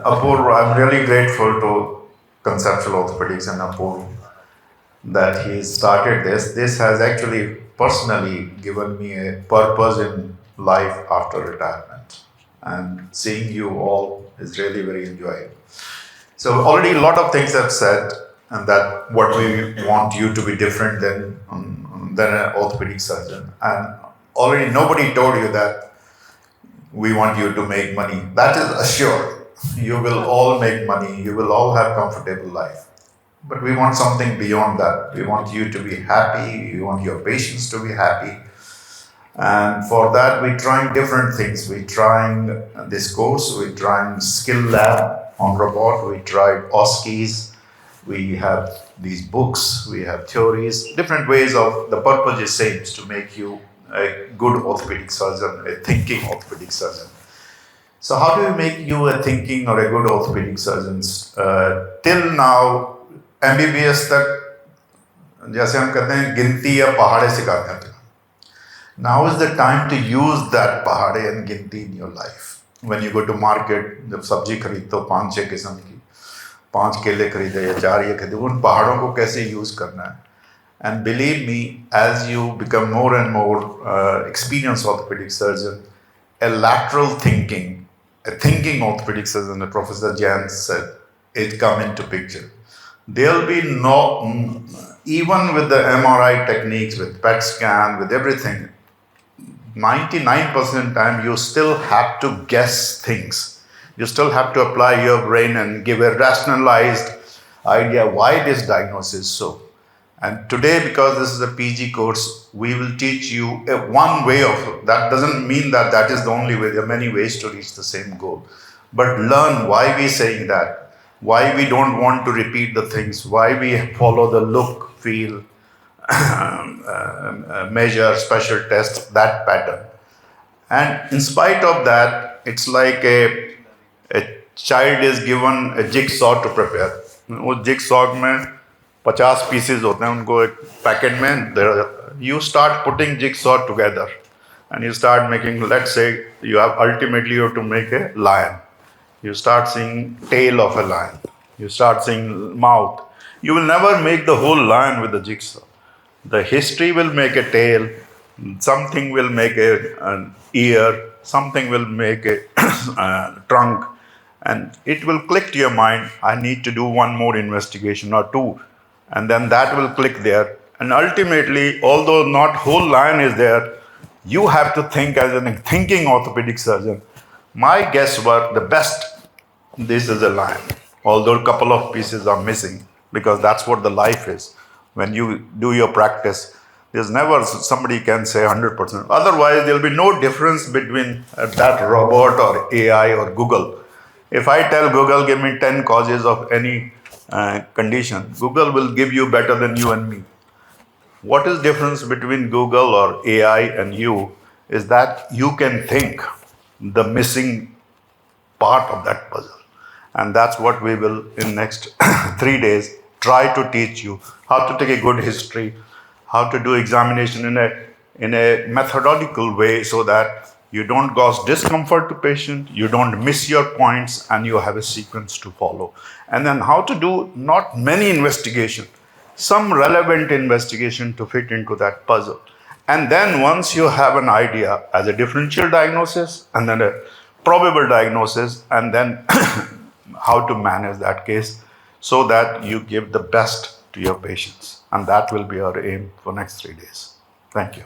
Apur, I'm really grateful to Conceptual Orthopaedics and Apur that he started this. This has actually personally given me a purpose in life after retirement. And seeing you all is really very enjoyable. So already a lot of things I've said, and that what we want you to be different than an orthopedic surgeon. And already nobody told you that we want you to make money. That is assured. You will all make money. You will all have comfortable life. But we want something beyond that. We want you to be happy. We want your patients to be happy. And for that, we're trying different things. We're trying this course. We're trying skill lab on robot. We tried OSCEs. We have these books. We have theories. Different ways of, the purpose is same, is to make you a good orthopedic surgeon, a thinking orthopedic surgeon. So how do we make you a thinking or a good orthopedic surgeon? Till now, MBBS तक जैसे हम कहते हैं गिनती या पहाड़े सिखाते हैं. Now is the time to use that पहाड़े and गिनती in your life. When you go to market, जब सब्जी खरीदते हो 5-6 किस्म की, 5 केले खरीदे या 4 ये खरीदे, उन पहाड़ों को कैसे यूज करना है. And believe me, as you become more and more experienced orthopedic surgeon, a lateral thinking, a thinking orthopedic surgeon, as Professor Jain said, it come into picture. There'll be no, even with the MRI techniques, with PET scan, with everything, 99% time you still have to guess things. You still have to apply your brain and give a rationalized idea why this diagnosis is so. And today, because this is a PG course, we will teach you one way of, that doesn't mean that that is the only way. There are many ways to reach the same goal. But learn why we're saying that, why we don't want to repeat the things, why we follow the look, feel, measure, special test, that pattern. And in spite of that, it's like a child is given a jigsaw to prepare. वो jigsaw में 50 pieces होते हैं, उनको एक packet में you start putting jigsaw together and you start making, let's say you have to make a lion. You start seeing tail of a lion. You start seeing mouth. You will never make the whole lion with the jigsaw. The history will make a tail, something will make an ear, something will make a trunk, and it will click to your mind, I need to do one more investigation or two. And then that will click there. And ultimately, although not whole lion is there, you have to think as a thinking orthopedic surgeon. My guesswork, the best, this is a lion. Although a couple of pieces are missing, because that's what the life is. When you do your practice, there's never somebody can say 100%. Otherwise, there'll be no difference between that robot or AI or Google. If I tell Google, give me 10 causes of any condition, Google will give you better than you and me. What is difference between Google or AI and you is that you can think the missing part of that puzzle. And that's what we will in next 3 days try to teach you, how to take a good history, how to do examination in a methodical way so that you don't cause discomfort to patient, you don't miss your points, and you have a sequence to follow. And then how to do not many investigation, some relevant investigation to fit into that puzzle. And then once you have an idea as a differential diagnosis and then a probable diagnosis, and then how to manage that case so that you give the best to your patients. And that will be our aim for next 3 days. Thank you.